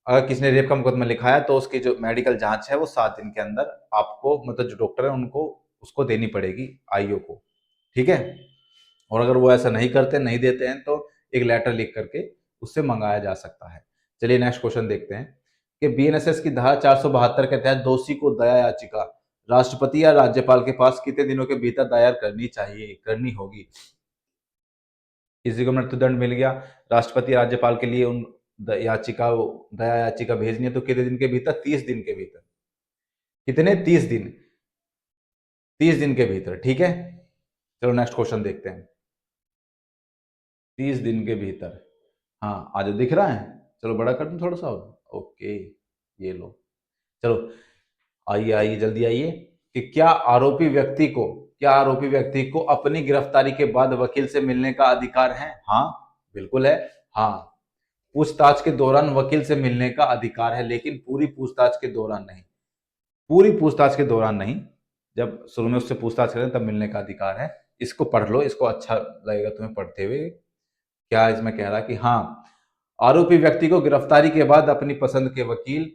अगर किसी ने रेप का मुकदमा लिखा है तो उसकी जो मेडिकल जांच है वो 7 दिन के अंदर आपको, मतलब जो डॉक्टर है उनको उसको देनी पड़ेगी, आईओ को, ठीक है। और अगर वो ऐसा नहीं करते, नहीं देते हैं, तो एक लेटर लिख करके उससे मंगाया जा सकता है। चलिए नेक्स्ट क्वेश्चन देखते हैं कि बीएनएसएस की धारा 472 के तहत दोषी को दया याचिका राष्ट्रपति या राज्यपाल के पास कितने दिनों के भीतर दायर करनी होगी। किसी को मृत्युदंड मिल गया, राष्ट्रपति राज्यपाल के लिए उन दया याचिका भेजनी है तो कितने दिन के भीतर? 30 दिन के भीतर। कितने? 30 दिन, 30 दिन के भीतर, ठीक है। चलो नेक्स्ट क्वेश्चन देखते हैं। 30 दिन के भीतर, हाँ आज दिख रहा है, चलो बड़ा कर दूं थोड़ा सा और, ओके ये लो। चलो आइए आइए जल्दी आइए कि क्या आरोपी व्यक्ति को अपनी गिरफ्तारी के बाद वकील से मिलने का अधिकार है? हाँ बिल्कुल है। हाँ, पूछताछ के दौरान वकील से मिलने का अधिकार है, लेकिन पूरी पूछताछ के दौरान नहीं। पूरी पूछताछ के दौरान नहीं, जब शुरू में उससे पूछताछ करें तब मिलने का अधिकार है। इसको पढ़ लो, इसको अच्छा लगेगा तुम्हें पढ़ते हुए। क्या इसमें कह रहा कि हाँ, आरोपी व्यक्ति को गिरफ्तारी के बाद अपनी पसंद के वकील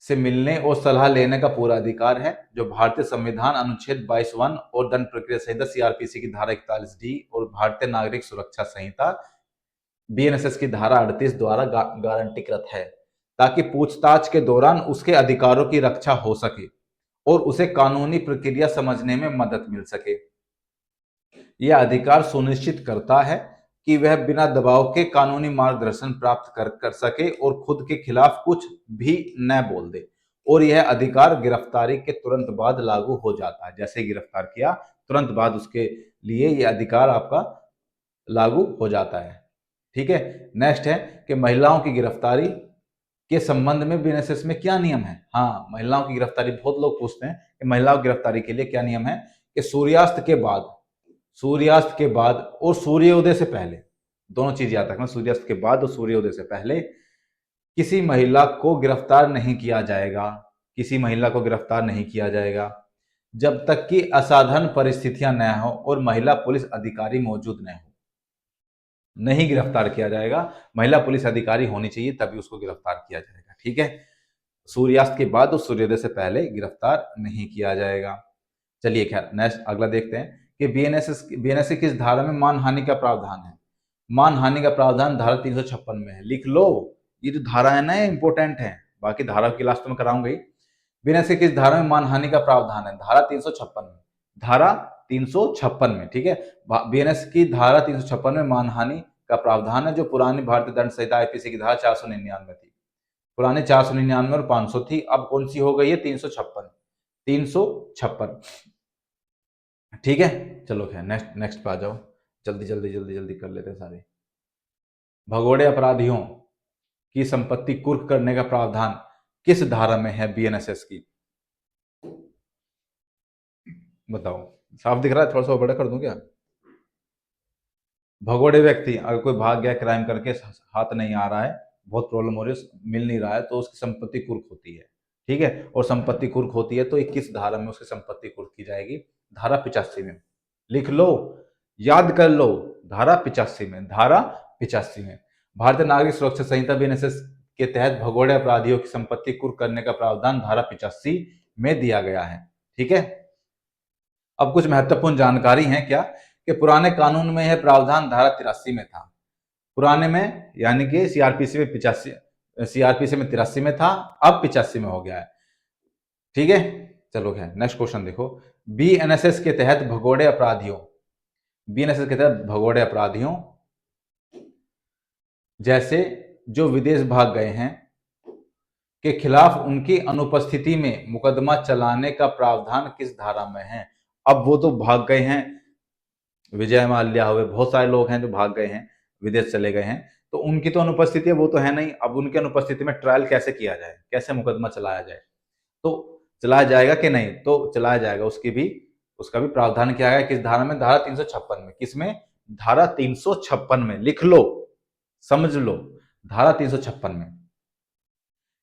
से मिलने और सलाह लेने का पूरा अधिकार है, जो भारतीय संविधान अनुच्छेद 22(1) और दंड प्रक्रिया संहिता सीआरपीसी की धारा 41D और भारतीय नागरिक सुरक्षा संहिता बीएनएसएस की धारा 38 द्वारा गारंटीकृत है, ताकि पूछताछ के दौरान उसके अधिकारों की रक्षा हो सके और उसे कानूनी प्रक्रिया समझने में मदद मिल सके। यह अधिकार सुनिश्चित करता है कि वह बिना दबाव के कानूनी मार्गदर्शन प्राप्त कर सके और खुद के खिलाफ कुछ भी न बोल दे। और यह अधिकार गिरफ्तारी के तुरंत बाद लागू हो जाता है। जैसे गिरफ्तार किया तुरंत बाद उसके लिए यह अधिकार आपका लागू हो जाता है, ठीक है। नेक्स्ट है कि महिलाओं की गिरफ्तारी के संबंध में बीएनएसएस में क्या नियम है। हाँ, महिलाओं की गिरफ्तारी, बहुत लोग पूछते हैं कि महिलाओं की गिरफ्तारी के लिए क्या नियम है। कि सूर्यास्त के बाद और सूर्योदय से पहले, दोनों चीज याद रखना, सूर्यास्त के बाद और सूर्योदय से पहले किसी महिला को गिरफ्तार नहीं किया जाएगा। किसी महिला को गिरफ्तार नहीं किया जाएगा जब तक कि असाधारण परिस्थितियां न हो और महिला पुलिस अधिकारी मौजूद न हो। नहीं गिरफ्तार किया जाएगा, महिला पुलिस अधिकारी होनी चाहिए तभी उसको गिरफ्तार किया जाएगा, ठीक है। सूर्यास्त के बाद और सूर्योदय से पहले गिरफ्तार नहीं किया जाएगा। चलिए खैर नेक्स्ट अगला देखते हैं कि बीएनएसएस किस धारा में मानहानि का प्रावधान है। मानहानि का प्रावधान धारा 356 में है। लिख लो, ये जो धारा है ना इंपोर्टेंट है, बाकी धारा की क्लास तो मैं कराऊंगा ही। बीएनएसएस किस धारा में मानहानि का प्रावधान है? धारा 356 में, धारा 356 में, ठीक है। बीएनएस की धारा 356 में मानहानि का प्रावधान है, जो पुरानी भारतीय दंड संहिता आईपीसी की धारा 499 थी। पुरानी 499 और 500 थी, अब कौन सी हो गई है? 356, 356, ठीक है। चलो खैर नेक्स्ट पे आ जाओ, जल्दी जल्दी जल्दी जल्दी कर लेते हैं सारे। भगोड़े अपराधियों की संपत्ति कुर्क करने का प्रावधान किस धारा में है बीएनएसएस की? बताओ, साफ दिख रहा है? थोड़ा सा बड़ा कर दूं क्या? भगोड़े व्यक्ति, अगर कोई भाग गया क्राइम करके, हाथ नहीं आ रहा है, बहुत प्रॉब्लम हो रही है, मिल नहीं रहा है, तो उसकी संपत्ति कुर्क होती है, ठीक है। और संपत्ति कुर्क होती है तो 21 धारा में उसकी संपत्ति कुर्क की जाएगी? धारा 85 में। लिख लो, याद कर लो, धारा 85 में, धारा 85 में। भारतीय नागरिक सुरक्षा संहिता बीएनएसएस के तहत भगोड़े अपराधियों की संपत्ति कुर्क करने का प्रावधान धारा 85 में दिया गया है, ठीक है। अब कुछ महत्वपूर्ण जानकारी है क्या कि पुराने कानून में यह प्रावधान धारा 83 में था। पुराने में यानी कि सीआरपीसी में 83 में था, अब 85 में हो गया है, ठीक है। चलो खैर नेक्स्ट क्वेश्चन देखो। बीएनएसएस के तहत भगोड़े अपराधियों जैसे जो विदेश भाग गए हैं के खिलाफ उनकी अनुपस्थिति में मुकदमा चलाने का प्रावधान किस धारा में है? अब वो तो भाग गए हैं, विजय माल्या हुए, बहुत सारे लोग हैं जो भाग गए हैं, विदेश चले गए हैं, तो उनकी तो अनुपस्थिति है, वो तो है नहीं। अब उनकी अनुपस्थिति में ट्रायल कैसे किया जाए, कैसे मुकदमा चलाया जाए? तो चलाया जाएगा कि नहीं? तो चलाया जाएगा, उसका भी प्रावधान किया गया है। किस धारा में? धारा 356 में। किसमें? धारा 356 में। लिख लो, समझ लो, धारा 356 में।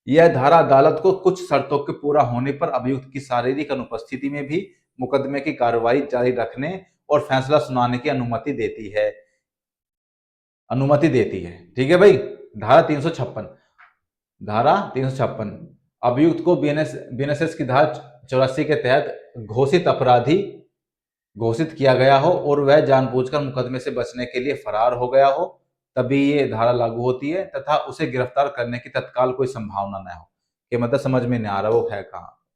यह धारा अदालत को कुछ शर्तों के पूरा होने पर अभियुक्त की शारीरिक अनुपस्थिति में भी मुकदमे की कार्रवाई जारी रखने और फैसला सुनाने की अनुमति देती है। ठीक है भाई। धारा 356, धारा 356 अभियुक्त को बीएनएसएस की धारा 84 के तहत घोषित अपराधी घोषित किया गया हो और वह जानबूझकर मुकदमे से बचने के लिए फरार हो गया हो, तभी ये धारा लागू होती है, तथा उसे गिरफ्तार करने की तत्काल कोई संभावना न हो। कि मतलब समझ में नहीं आ रहा वो है कहाँ।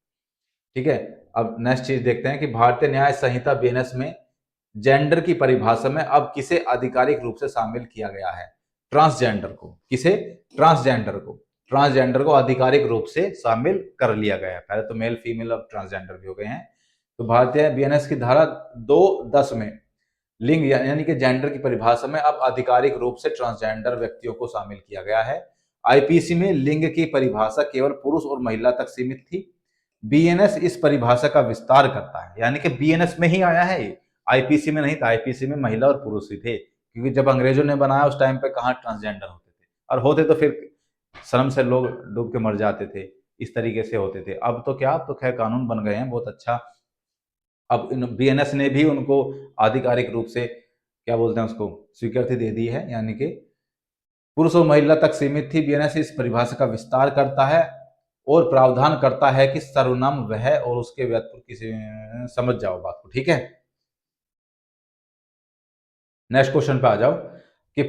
ठीक है, अब नेक्स्ट चीज देखते हैं कि भारतीय न्याय संहिता बीएनएस में जेंडर की परिभाषा में अब किसे आधिकारिक रूप से शामिल किया गया है? ट्रांसजेंडर को। किसे? ट्रांसजेंडर को आधिकारिक रूप से शामिल कर लिया गया है। पहले तो मेल फीमेल, अब ट्रांसजेंडर भी हो गए हैं। तो भारतीय बीएनएस की धारा 210 में लिंग यानी कि जेंडर की परिभाषा में अब आधिकारिक रूप से ट्रांसजेंडर व्यक्तियों को शामिल किया गया है। आईपीसी में लिंग की परिभाषा केवल पुरुष और महिला तक सीमित थी। बीएनएस इस परिभाषा का विस्तार करता है, यानी कि बीएनएस में ही आया है ये, आईपीसी में नहीं था। आईपीसी में महिला और पुरुष ही थे, क्योंकि जब अंग्रेजों ने बनाया उस टाइम पे कहाँ ट्रांसजेंडर होते थे, और होते तो फिर शर्म से लोग डूब के मर जाते थे, इस तरीके से होते थे। अब तो क्या, अब तो खैर कानून बन गए हैं, बहुत अच्छा। अब बीएनएस ने भी उनको आधिकारिक रूप से क्या बोलते हैं उसको स्वीकृति दे दी है, यानी कि पुरुष और महिला तक सीमित थी। बीएनएस इस परिभाषा का विस्तार करता है और प्रावधान करता है कि सर्वनाम वह और उसके व्युत्पन्न किसी, समझ जाओ बात को, ठीक है। नेक्स्ट क्वेश्चन पे आ जाओ कि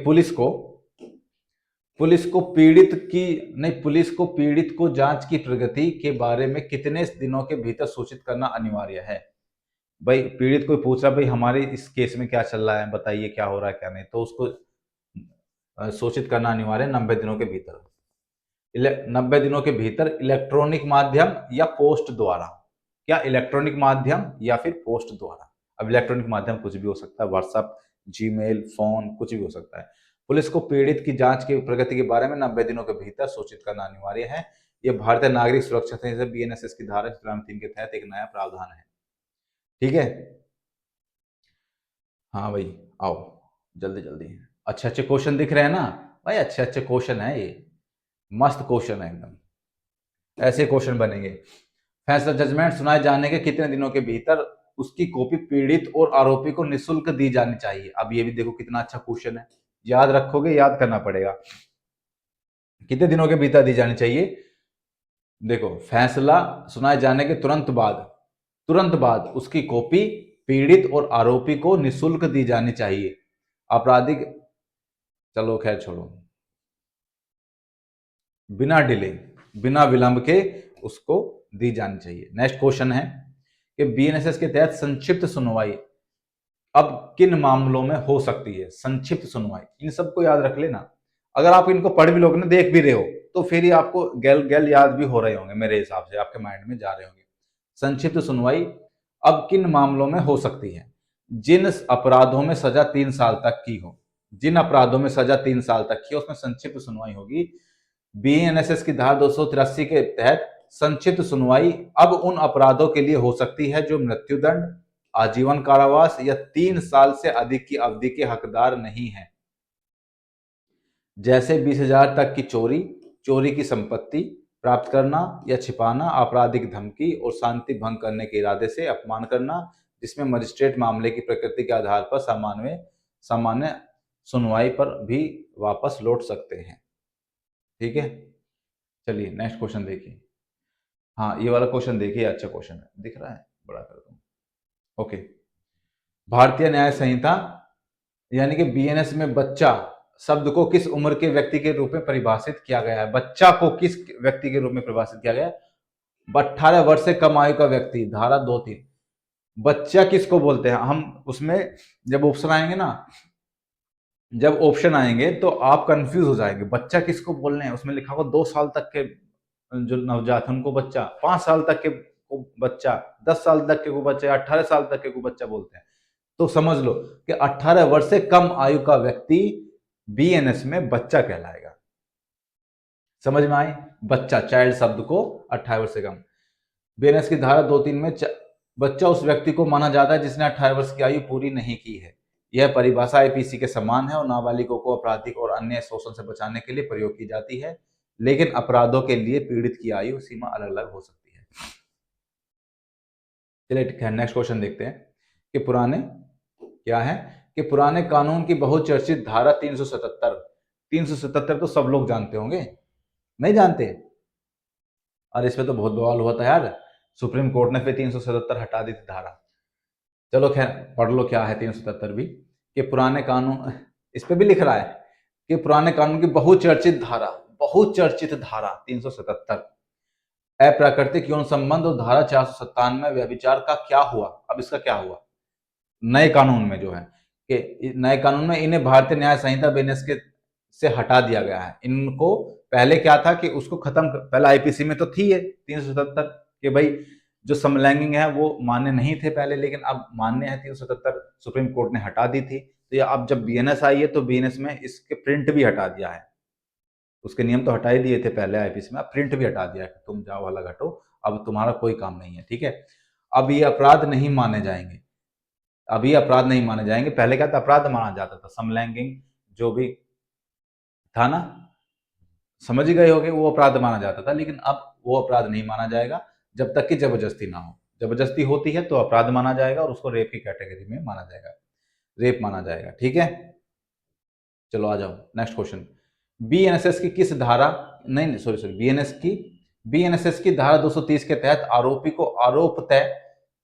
पुलिस को पीड़ित को जांच की प्रगति के बारे में कितने दिनों के भीतर सूचित करना अनिवार्य है? भाई पीड़ित को पूछ रहा भाई हमारे इस केस में क्या चल रहा है, बताइए क्या हो रहा है क्या नहीं, तो उसको सूचित करना अनिवार्य है 90 दिनों के भीतर। 90 दिनों के भीतर इलेक्ट्रॉनिक माध्यम या पोस्ट द्वारा। क्या? इलेक्ट्रॉनिक माध्यम या फिर पोस्ट द्वारा। अब इलेक्ट्रॉनिक माध्यम कुछ भी हो सकता है, व्हाट्सएप, जीमेल, फोन, कुछ भी हो सकता है। पुलिस को पीड़ित की जांच की प्रगति के बारे में 90 दिनों के भीतर सूचित करना अनिवार्य है। यह भारतीय नागरिक सुरक्षा संहिता बीएनएसएस की धारा 3 के तहत एक नया प्रावधान है। ठीक है, हाँ भाई आओ जल्दी जल्दी। अच्छे अच्छे क्वेश्चन दिख रहे हैं ना भाई, अच्छे अच्छे क्वेश्चन है ये, मस्त क्वेश्चन है एकदम, ऐसे क्वेश्चन बनेंगे। फैसला जजमेंट सुनाए जाने के कितने दिनों के भीतर उसकी कॉपी पीड़ित और आरोपी को निःशुल्क दी जानी चाहिए? अब ये भी देखो कितना अच्छा क्वेश्चन है, याद रखोगे, याद करना पड़ेगा। कितने दिनों के भीतर दी जानी चाहिए? देखो, फैसला सुनाए जाने के तुरंत बाद उसकी कॉपी पीड़ित और आरोपी को निःशुल्क दी जानी चाहिए। आपराधिक, चलो खैर छोड़ो, बिना डिले, बिना विलंब के उसको दी जानी चाहिए। नेक्स्ट क्वेश्चन है कि बीएनएसएस के तहत संक्षिप्त सुनवाई अब किन मामलों में हो सकती है? संक्षिप्त सुनवाई, इन सबको याद रख लेना। अगर आप इनको पढ़ भी लोगे ना, देख भी रहे हो, तो फिर ही आपको गैल गैल याद भी हो रहे होंगे, मेरे हिसाब से आपके माइंड में जा रहे होंगे। संक्षिप्त सुनवाई अब किन मामलों में हो सकती है? जिन अपराधों में सजा 3 साल तक की हो, जिन अपराधों में सजा 3 साल तक की हो, उसमें संक्षिप्त सुनवाई होगी। बीएनएसएस की धारा 283 के तहत संक्षिप्त सुनवाई अब उन अपराधों के लिए हो सकती है जो मृत्युदंड, आजीवन कारावास या 3 साल से अधिक की अवधि के हकदार नहीं है, जैसे 20,000 तक की चोरी की संपत्ति प्राप्त करना या छिपाना, आपराधिक धमकी और शांति भंग करने के इरादे से अपमान करना, जिसमें मजिस्ट्रेट मामले की प्रकृति के आधार पर सामान्य सुनवाई पर भी वापस लौट सकते हैं। ठीक है, चलिए नेक्स्ट क्वेश्चन देखिए। हाँ ये वाला क्वेश्चन देखिए, अच्छा क्वेश्चन है, दिख रहा है, बड़ा कर दूं। ओके, भारतीय न्याय संहिता यानी कि बीएनएस में बच्चा शब्द को किस उम्र के व्यक्ति के रूप में परिभाषित किया गया है? बच्चा को किस व्यक्ति के रूप में परिभाषित किया गया है? 18 वर्ष से कम आयु का व्यक्ति, धारा 2-3। बच्चा किसको बोलते हैं? हम उसमें जब ऑप्शन आएंगे तो आप कंफ्यूज हो जाएंगे, बच्चा किसको बोलने हैं। उसमें लिखा होगा 2 साल तक के जो नवजात है उनको बच्चा, 5 साल तक के को बच्चा, 10 साल तक के को बच्चा, 18 साल तक के को बच्चा बोलते हैं। तो समझ लो कि 18 वर्ष से कम आयु का व्यक्ति बीएनएस में बच्चा कहलाएगा। समझ में आए? बच्चा, चाइल्ड शब्द को 18 वर्ष से कम। बीएनएस की धारा 2(3) में बच्चा उस व्यक्ति को माना जाता है जिसने 18 वर्ष की आयु पूरी नहीं की है। यह परिभाषा आईपीसी के समान है और नाबालिगों को आपराधिक और अन्य शोषण से बचाने के लिए प्रयोग की जाती है, लेकिन अपराधों के लिए पीड़ित की आयु सीमा अलग अलग हो सकती है। चलिए नेक्स्ट क्वेश्चन देखते हैं कि पुराने क्या है कि पुराने कानून की बहुचर्चित धारा 377 तो सब लोग जानते होंगे, नहीं जानते? और इसमें तो बहुत बवाल हुआ था यार, सुप्रीम कोर्ट ने फिर 377 हटा दी थी धारा। चलो खैर पढ़ लो क्या है 377 भी, कि पुराने कानून, इस पे भी लिख रहा है कि पुराने कानून की बहुचर्चित धारा 377 अप्राकृतिक यौन संबंध और धारा 497 व्यभिचार का क्या हुआ। अब इसका क्या हुआ नए कानून में जो है कि नए कानून में इन्हें भारतीय न्याय संहिता बीएनएस के से हटा दिया गया है। इनको पहले क्या था कि उसको खत्म, पहले आईपीसी में तो थी ये 377 कि भाई जो समलैंगिक है वो मान्य नहीं थे पहले, लेकिन अब मान्य है 377, सुप्रीम कोर्ट ने हटा दी थी। तो ये अब जब बीएनएस आई है तो बीएनएस में इसके प्रिंट भी हटा दिया है, उसके नियम तो हटा ही दिए थे पहले आईपीसी में, अब प्रिंट भी हटा दिया है, तुम जाओ वाला घटो, अब तुम्हारा कोई काम नहीं है, ठीक है। अब ये अपराध नहीं माने जाएंगे, अब ये अपराध नहीं माने जाएंगे। पहले क्या था, अपराध माना जाता था, समलैंगिक जो भी था ना, समझ ही गए होगे, वो अपराध माना जाता था, लेकिन अब वो अपराध नहीं माना जाएगा जब तक कि जबरदस्ती ना हो। जबरदस्ती होती है तो अपराध माना जाएगा और उसको रेप की कैटेगरी में माना जाएगा, रेप माना जाएगा, ठीक है। चलो आ जाओ नेक्स्ट क्वेश्चन। बीएनएसएस की किस धारा, नहीं सॉरी बीएनएसएस की धारा 230 के तहत आरोपी को आरोप तय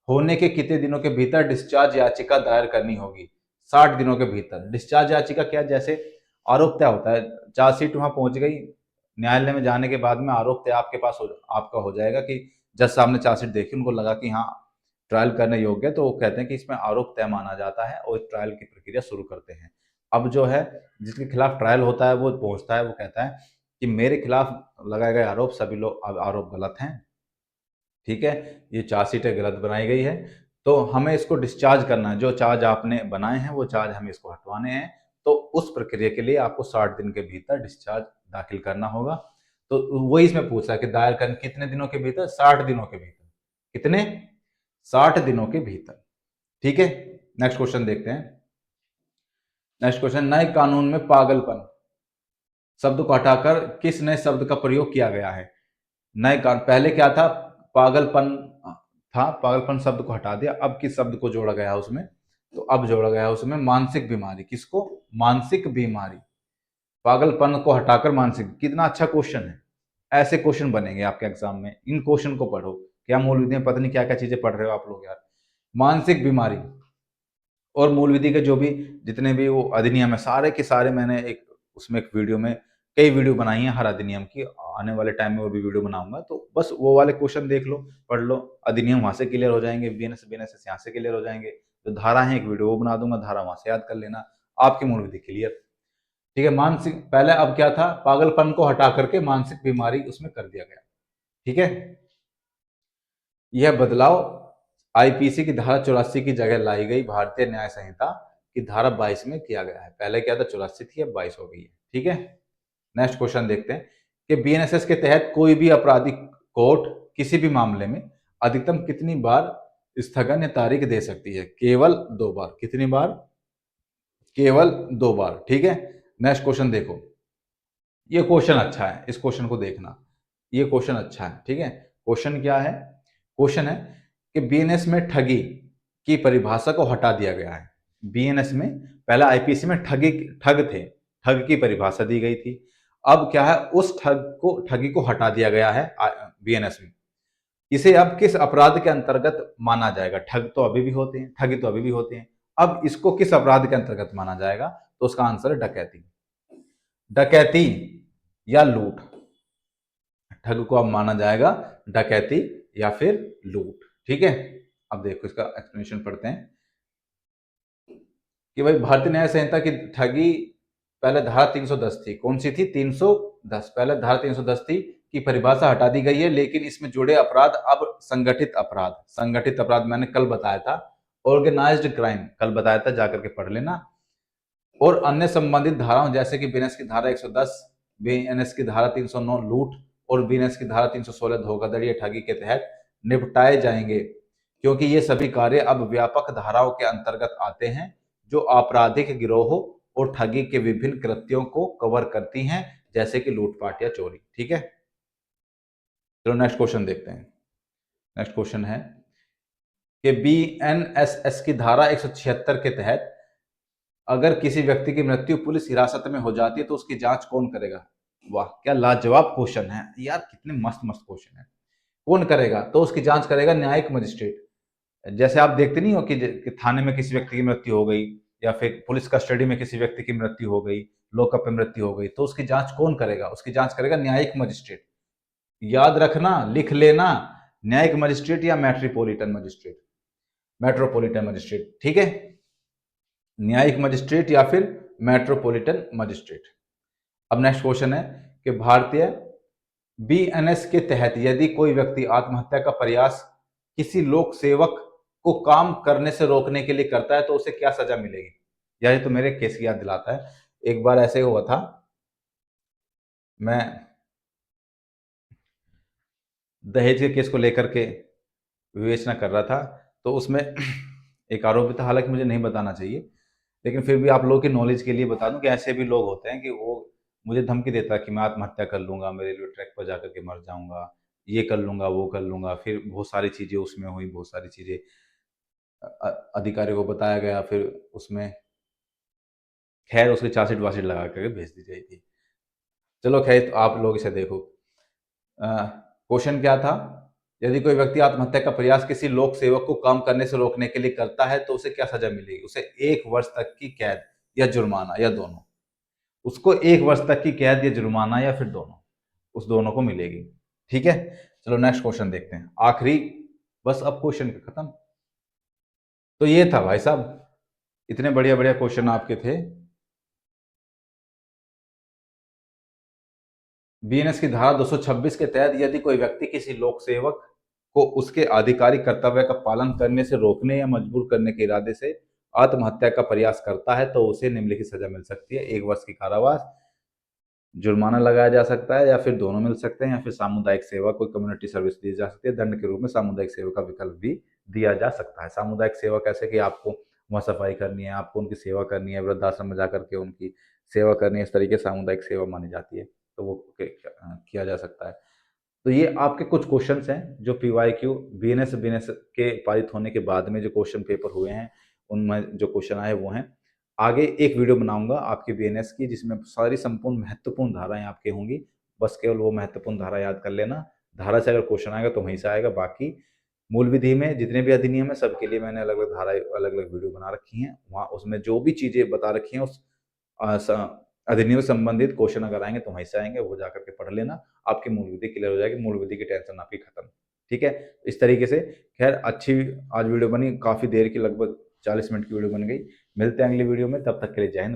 होने के कितने दिनों के भीतर डिस्चार्ज याचिका दायर करनी होगी? 60 दिनों के भीतर। डिस्चार्ज याचिका क्या, जैसे आरोप तय होता है, चार्जशीट वहां पहुंच गई, न्यायालय में जाने के बाद में आरोप तय आपके पास आपका हो जाएगा कि जज साहब ने चार्जशीट देखी, उनको लगा कि हाँ ट्रायल करने योग्य है, तो वो कहते हैं कि इसमें आरोप तय माना जाता है और ट्रायल की प्रक्रिया शुरू करते हैं। अब जो है जिसके खिलाफ ट्रायल होता है वो पहुंचता है, वो कहता है कि मेरे खिलाफ लगाए गए आरोप सभी लोग आरोप गलत हैं, ठीक है, ये चार्जशीटें गलत बनाई गई है, तो हमें इसको डिस्चार्ज करना है, जो चार्ज आपने बनाए हैं वो चार्ज हमें इसको हटवाने हैं, तो उस प्रक्रिया के लिए आपको 60 दिन के भीतर डिस्चार्ज दाखिल करना होगा। तो वही इसमें पूछा है कि दायर करने कितने दिनों के भीतर, 60 दिनों के भीतर। कितने? 60 दिनों के भीतर, ठीक है। नेक्स्ट क्वेश्चन देखते हैं। नेक्स्ट क्वेश्चन, नए कानून में पागलपन शब्द को हटाकर किस नए शब्द का प्रयोग किया गया है? नए कानून, पहले क्या था, पागलपन था, पागलपन शब्द को हटा दिया, अब किस शब्द को जोड़ा गया उसमें? तो अब जोड़ा गया उसमें मानसिक बीमारी। किसको? मानसिक बीमारी। पागलपन को हटाकर मानसिक। कितना अच्छा क्वेश्चन है, ऐसे क्वेश्चन बनेंगे आपके एग्जाम में, इन क्वेश्चन को पढ़ो। क्या मूल विधि में पता नहीं क्या क्या चीजें पढ़ रहे हो आप लोग यार। मानसिक बीमारी और मूल विधि के जो भी जितने भी वो अधिनियम है सारे के सारे मैंने एक उसमें एक वीडियो में कई वीडियो बनाई है हर अधिनियम की, आने वाले टाइम में वो भी वीडियो बनाऊंगा, तो बस वो वाले क्वेश्चन देख लो, पढ़ लो, अधिनियम वहां से क्लियर हो जाएंगे, बीएनएस यहाँ से क्लियर हो जाएंगे, जो धारा है एक वीडियो वो बना दूंगा, धारा वहां से याद कर लेना, आपकी मूल विधि क्लियर, ठीक है। मानसिक पहले, अब क्या था, पागलपन को हटा करके मानसिक बीमारी उसमें कर दिया गया, ठीक है। यह बदलाव आईपीसी की धारा 84 की जगह लाई गई भारतीय न्याय संहिता की धारा 22 में किया गया है। पहले क्या था, 84 थी, अब 22 हो गई है, ठीक है। नेक्स्ट क्वेश्चन देखते हैं कि बीएनएसएस के तहत कोई भी आपराधिक कोर्ट किसी भी मामले में अधिकतम कितनी बार स्थगन या तारीख दे सकती है? केवल 2 बार। कितनी बार? केवल 2 बार, ठीक है। नेक्स्ट क्वेश्चन देखो, ये क्वेश्चन अच्छा है, इस क्वेश्चन को देखना, ये क्वेश्चन अच्छा है, ठीक है। क्वेश्चन क्या है? क्वेश्चन है कि बीएनएस में ठगी की परिभाषा को हटा दिया गया है। बीएनएस में पहले आईपीसी में ठग थे, ठग की परिभाषा दी गई थी, अब क्या है, उस ठगी को हटा दिया गया है बीएनएस में। इसे अब किस अपराध के अंतर्गत माना जाएगा? ठग तो अभी भी होते हैं, ठगी तो अभी भी होते हैं, अब इसको किस अपराध के अंतर्गत माना जाएगा? तो उसका आंसर है डकैती। डकैती या लूट, ठग को अब माना जाएगा डकैती या फिर लूट, ठीक है। अब देखो इसका एक्सप्लेनेशन पढ़ते हैं कि भाई भारतीय न्याय संहिता की ठगी पहले धारा 310 थी, कौन सी थी? 310, पहले धारा 310 थी की परिभाषा हटा दी गई है, लेकिन इसमें जुड़े अपराध अब संगठित अपराध, संगठित अपराध मैंने कल बताया था, ऑर्गेनाइज्ड क्राइम कल बताया था, जाकर के पढ़ लेना, और अन्य संबंधित धाराओं जैसे कि बीएनएस की धारा 110, बीएनएस की धारा 309 लूट और बीएनएस की धारा 316 धोखाधड़ी या ठगी के तहत निपटाए जाएंगे, क्योंकि ये सभी कार्य अब व्यापक धाराओं के अंतर्गत आते हैं जो आपराधिक गिरोहों और ठगी के विभिन्न कृत्यों को कवर करती हैं, जैसे कि लूटपाट या चोरी। ठीक है, चलो नेक्स्ट क्वेश्चन देखते हैं। नेक्स्ट क्वेश्चन है कि बीएनएसएस की धारा 176 के तहत अगर किसी व्यक्ति की मृत्यु पुलिस हिरासत में हो जाती है तो उसकी जांच कौन करेगा? वाह, क्या लाजवाब क्वेश्चन है यार, कितने मस्त मस्त क्वेश्चन है। कौन करेगा? तो उसकी जांच करेगा न्यायिक मजिस्ट्रेट। जैसे आप देखते नहीं हो कि थाने में किसी व्यक्ति की मृत्यु हो गई, या फिर पुलिस कस्टडी में किसी व्यक्ति की मृत्यु हो गई, लॉकअप में मृत्यु हो गई, तो उसकी जांच कौन करेगा? उसकी जांच करेगा न्यायिक मजिस्ट्रेट। याद रखना, लिख लेना, न्यायिक मजिस्ट्रेट या मेट्रोपॉलिटन मजिस्ट्रेट। ठीक है, न्यायिक मजिस्ट्रेट या फिर मेट्रोपॉलिटन मजिस्ट्रेट। अब नेक्स्ट क्वेश्चन है कि भारतीय बीएनएस के तहत यदि कोई व्यक्ति आत्महत्या का प्रयास किसी लोक सेवक को काम करने से रोकने के लिए करता है तो उसे क्या सजा मिलेगी? यार, ये तो मेरे केस की याद दिलाता है। एक बार ऐसे हुआ था, मैं दहेज के केस को लेकर के विवेचना कर रहा था, तो उसमें एक आरोपी था, हालांकि मुझे नहीं बताना चाहिए, लेकिन फिर भी आप लोगों की नॉलेज के लिए बता दूं कि ऐसे भी लोग होते हैं कि वो मुझे धमकी देता है कि मैं आत्महत्या कर लूंगा, मैं रेलवे ट्रैक पर जाकर के मर जाऊंगा, ये कर लूंगा, वो कर लूंगा। फिर बहुत सारी चीजें उसमें हुई, बहुत सारी चीजें अधिकारी को बताया गया, फिर उसमें खैर उसकी चार्जशीट वार्जशीट लगा करके भेज दी गई थी। चलो खैर, तो आप लोग इसे देखो। क्वेश्चन क्या था? यदि कोई व्यक्ति आत्महत्या का प्रयास किसी लोक सेवक को काम करने से रोकने के लिए करता है तो उसे क्या सजा मिलेगी? उसे 1 वर्ष तक की कैद या जुर्माना, या दोनों। उसको 1 वर्ष तक की कैद या जुर्माना, या फिर दोनों, उस दोनों को मिलेगी। ठीक है, चलो नेक्स्ट क्वेश्चन देखते हैं, आखिरी, बस अब क्वेश्चन खत्म। तो ये था भाई साहब, इतने बढ़िया बढ़िया क्वेश्चन आपके थे। बीएनएस की धारा 226 के तहत यदि कोई व्यक्ति किसी लोक सेवक को उसके आधिकारिक कर्तव्य का पालन करने से रोकने या मजबूर करने के इरादे से आत्महत्या का प्रयास करता है तो उसे निम्नलिखित सजा मिल सकती है: 1 वर्ष की कारावास, जुर्माना लगाया जा सकता है, या फिर दोनों मिल सकते हैं, या फिर सामुदायिक सेवा, कोई कम्युनिटी सर्विस दी जा सकती है। दंड के रूप में सामुदायिक सेवा का विकल्प भी दिया जा सकता है। सामुदायिक सेवा कैसे कि आपको वहाँ सफाई करनी है, आपको उनकी सेवा करनी है, वृद्धाश्रम में जाकर के उनकी सेवा करनी है, इस तरीके से सामुदायिक सेवा मानी जाती है, तो वो किया जा सकता है। तो ये आपके कुछ क्वेश्चंस हैं जो पीवाईक्यू बीएनएस के पारित होने के बाद में जो क्वेश्चन पेपर हुए हैं, उनमें जो क्वेश्चन आए वो हैं। आगे एक वीडियो बनाऊंगा आपकी बीएनएस की, जिसमें सारी संपूर्ण महत्वपूर्ण धाराएं आपके होंगी। बस केवल वो महत्वपूर्ण धारा याद कर लेना। धारा से अगर क्वेश्चन आएगा तो वहीं से आएगा। बाकी मूल विधि में जितने भी अधिनियम है सबके लिए मैंने अलग अलग धारा, अलग अलग वीडियो बना रखी हैं। वहाँ उसमें जो भी चीजें बता रखी हैं उस अधिनियम से संबंधित क्वेश्चन अगर आएंगे तो वहीं से आएंगे, वो जाकर के पढ़ लेना। आपकी मूल विधि क्लियर हो जाएगी, मूल विधि की टेंशन आपकी खत्म। ठीक है, इस तरीके से। खैर, अच्छी आज वीडियो बनी, काफी देर की, लगभग 40 मिनट की वीडियो बन गई। मिलते हैं अगली वीडियो में, तब तक के लिए जय हिंद।